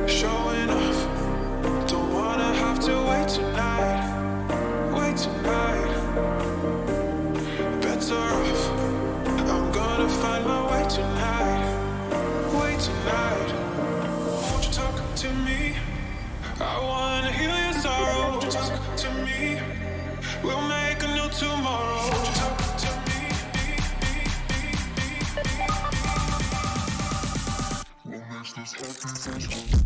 showing off. Don't wanna have to wait tonight. Wait tonight. Better off. I'm gonna find my way tonight. Wait tonight. Won't you talk to me? I wanna heal your sorrow. Won't you talk to me? We'll make a new tomorrow. Won't you talk to me? What makes this happy?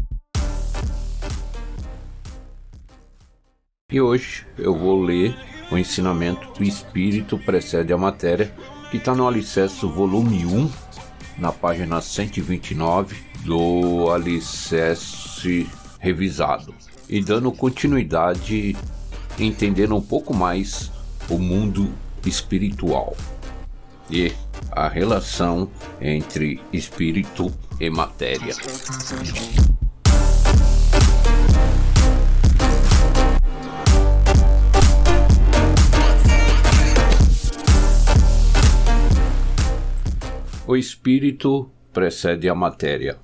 E hoje eu vou ler o ensinamento O Espírito Precede a Matéria, que está no Alicerce volume 1, na página 129 do Alicerce revisado. E dando continuidade, entendendo um pouco mais o mundo espiritual e a relação entre espírito e matéria. O espírito precede a matéria.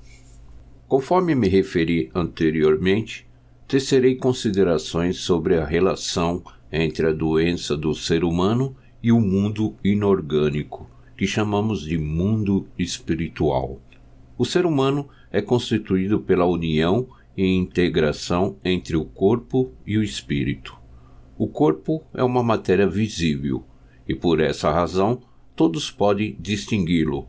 Conforme me referi anteriormente, tecerei considerações sobre a relação entre a doença do ser humano e o mundo inorgânico, que chamamos de mundo espiritual. O ser humano é constituído pela união e integração entre o corpo e o espírito. O corpo é uma matéria visível, e por essa razão todos podem distingui-lo.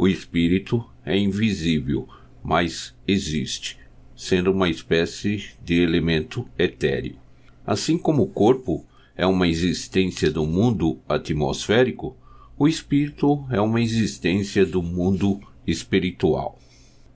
O espírito é invisível, mas existe, sendo uma espécie de elemento etéreo. Assim como o corpo é uma existência do mundo atmosférico, o espírito é uma existência do mundo espiritual.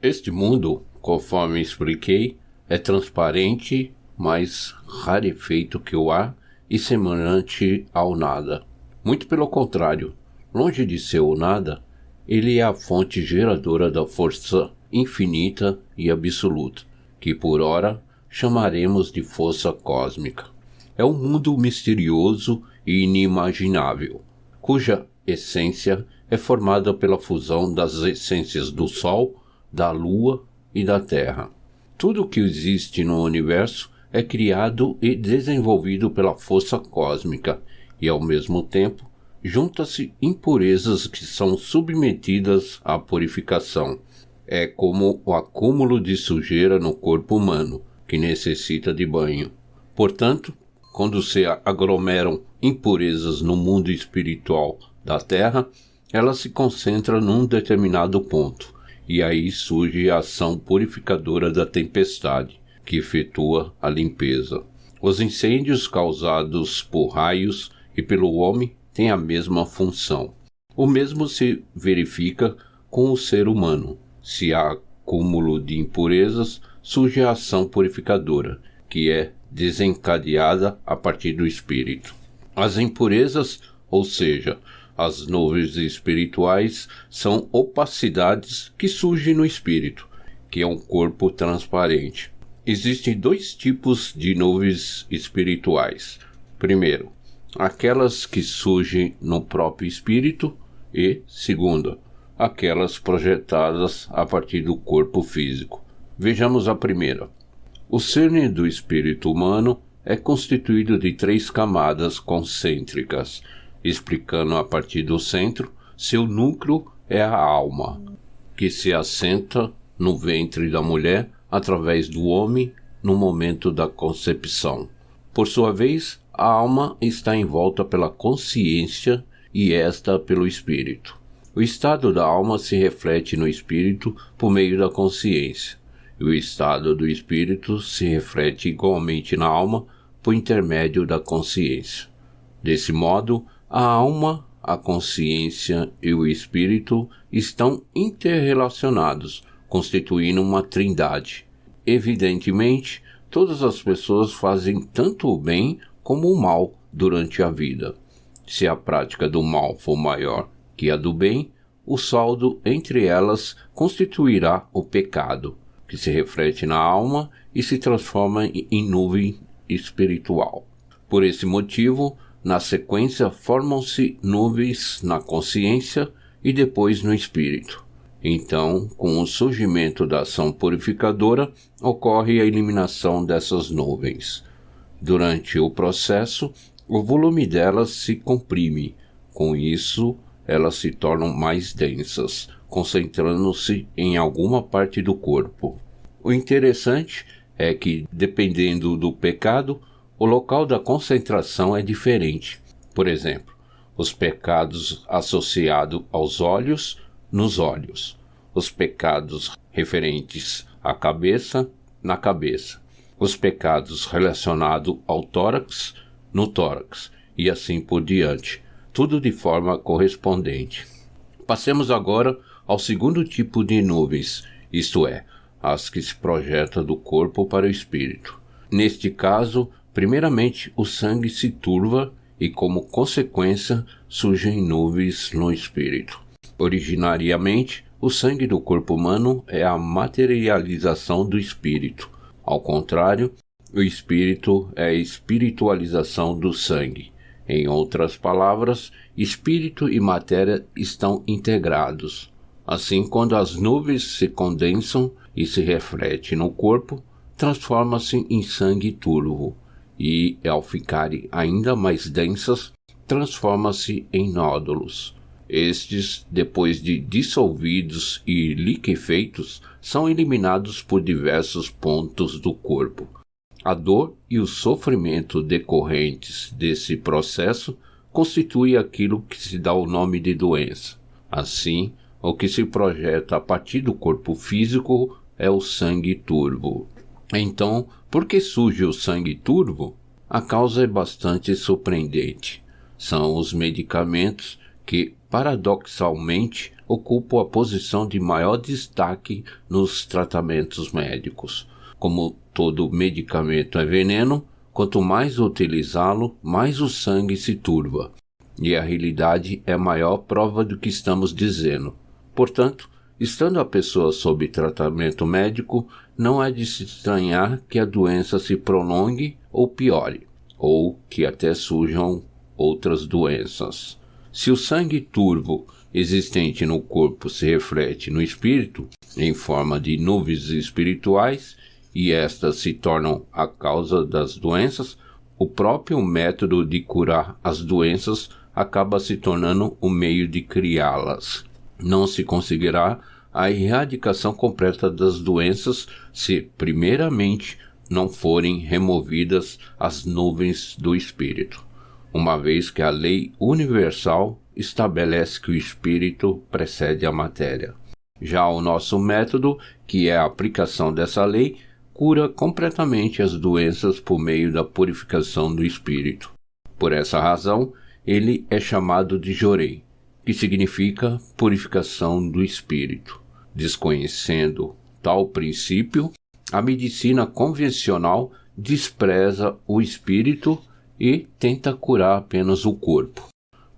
Este mundo, conforme expliquei, é transparente, mais rarefeito que o ar e semelhante ao nada. Muito pelo contrário, longe de ser o nada, ele é a fonte geradora da força infinita e absoluta, que por ora chamaremos de força cósmica. É um mundo misterioso e inimaginável, cuja essência é formada pela fusão das essências do Sol, da Lua e da Terra. Tudo o que existe no universo é criado e desenvolvido pela força cósmica e, ao mesmo tempo, junta-se impurezas que são submetidas à purificação. É como o acúmulo de sujeira no corpo humano, que necessita de banho. Portanto, quando se aglomeram impurezas no mundo espiritual da Terra, ela se concentra num determinado ponto, e aí surge a ação purificadora da tempestade, que efetua a limpeza. Os incêndios causados por raios e pelo homem têm a mesma função. O mesmo se verifica com o ser humano. Se há acúmulo de impurezas, surge a ação purificadora, que é desencadeada a partir do espírito. As impurezas, ou seja, as nuvens espirituais, são opacidades que surgem no espírito, que é um corpo transparente. Existem dois tipos de nuvens espirituais. Primeiro, aquelas que surgem no próprio espírito e, segunda, aquelas projetadas a partir do corpo físico. Vejamos a primeira. O cerne do espírito humano é constituído de 3 camadas concêntricas, explicando a partir do centro, seu núcleo é a alma, que se assenta no ventre da mulher através do homem no momento da concepção. Por sua vez, a alma está envolta pela consciência e esta pelo espírito. O estado da alma se reflete no espírito por meio da consciência, e o estado do espírito se reflete igualmente na alma por intermédio da consciência. Desse modo, a alma, a consciência e o espírito estão interrelacionados, constituindo uma trindade. Evidentemente, todas as pessoas fazem tanto o bem como o mal durante a vida. Se a prática do mal for maior que a do bem, o saldo entre elas constituirá o pecado, que se reflete na alma e se transforma em nuvem espiritual. Por esse motivo, na sequência formam-se nuvens na consciência e depois no espírito. Então, com o surgimento da ação purificadora, ocorre a eliminação dessas nuvens. Durante o processo, o volume delas se comprime. Com isso, elas se tornam mais densas, concentrando-se em alguma parte do corpo. O interessante é que, dependendo do pecado, o local da concentração é diferente. Por exemplo, os pecados associados aos olhos, nos olhos. Os pecados referentes à cabeça, na cabeça. Os pecados relacionados ao tórax, no tórax. E assim por diante. Tudo de forma correspondente. Passemos agora ao segundo tipo de nuvens, isto é, as que se projetam do corpo para o espírito. Neste caso, primeiramente o sangue se turva e, como consequência, surgem nuvens no espírito. Originariamente, o sangue do corpo humano é a materialização do espírito. Ao contrário, o espírito é a espiritualização do sangue. Em outras palavras, espírito e matéria estão integrados. Assim, quando as nuvens se condensam e se refletem no corpo, transforma-se em sangue turvo. E, ao ficarem ainda mais densas, transforma-se em nódulos. Estes, depois de dissolvidos e liquefeitos, são eliminados por diversos pontos do corpo. A dor e o sofrimento decorrentes desse processo constituem aquilo que se dá o nome de doença. Assim, o que se projeta a partir do corpo físico é o sangue turvo. Então, por que surge o sangue turvo? A causa é bastante surpreendente. São os medicamentos que, paradoxalmente, ocupam a posição de maior destaque nos tratamentos médicos. Como todo medicamento é veneno, quanto mais utilizá-lo, mais o sangue se turva. E a realidade é a maior prova do que estamos dizendo. Portanto, estando a pessoa sob tratamento médico, não é de se estranhar que a doença se prolongue ou piore, ou que até surjam outras doenças. Se o sangue turvo existente no corpo se reflete no espírito, em forma de nuvens espirituais, e estas se tornam a causa das doenças, o próprio método de curar as doenças acaba se tornando o meio de criá-las. Não se conseguirá a erradicação completa das doenças se, primeiramente, não forem removidas as nuvens do espírito, uma vez que a lei universal estabelece que o espírito precede a matéria. Já o nosso método, que é a aplicação dessa lei, cura completamente as doenças por meio da purificação do espírito. Por essa razão, ele é chamado de Jorei, que significa purificação do espírito. Desconhecendo tal princípio, a medicina convencional despreza o espírito e tenta curar apenas o corpo.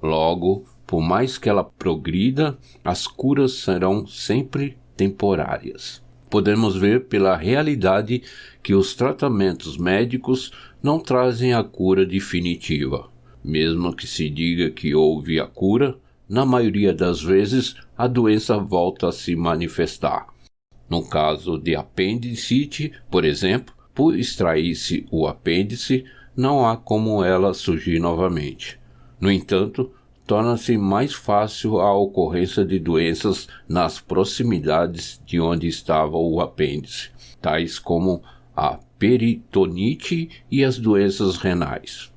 Logo, por mais que ela progrida, as curas serão sempre temporárias. Podemos ver pela realidade que os tratamentos médicos não trazem a cura definitiva. Mesmo que se diga que houve a cura, na maioria das vezes a doença volta a se manifestar. No caso de apendicite, por exemplo, por extrair-se o apêndice, não há como ela surgir novamente. No entanto, torna-se mais fácil a ocorrência de doenças nas proximidades de onde estava o apêndice, tais como a peritonite e as doenças renais.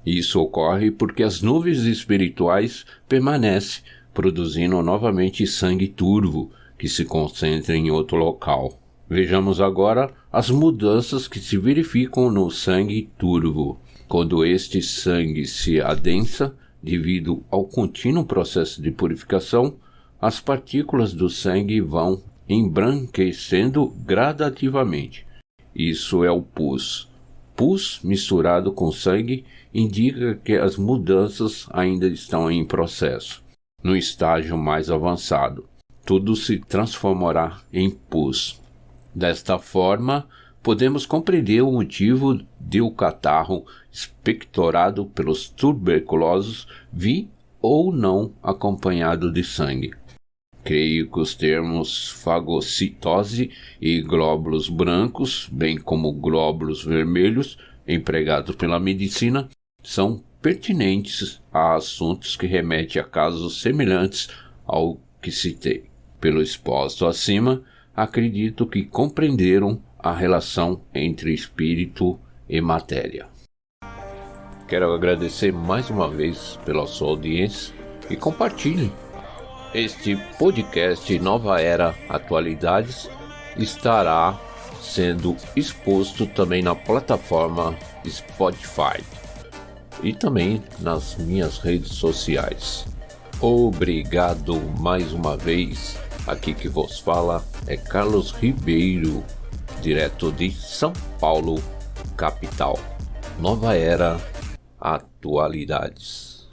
Isso ocorre porque as nuvens espirituais permanecem, produzindo novamente sangue turvo, que se concentra em outro local. Vejamos agora as mudanças que se verificam no sangue turvo. Quando este sangue se adensa, devido ao contínuo processo de purificação, as partículas do sangue vão embranquecendo gradativamente. Isso é o pus. Pus misturado com sangue indica que as mudanças ainda estão em processo. No estágio mais avançado, tudo se transformará em pus. Desta forma, podemos compreender o motivo de o catarro expectorado pelos tuberculosos vir ou não acompanhado de sangue. Creio que os termos fagocitose e glóbulos brancos, bem como glóbulos vermelhos, empregados pela medicina, são pertinentes a assuntos que remetem a casos semelhantes ao que citei. Pelo exposto acima, acredito que compreenderam a relação entre espírito e matéria. Quero agradecer mais uma vez pela sua audiência e compartilhe. Este podcast Nova Era Atualidades estará sendo exposto também na plataforma Spotify e também nas minhas redes sociais. Obrigado mais uma vez. Aqui que vos fala é Carlos Ribeiro, direto de São Paulo, capital. Nova Era Atualidades.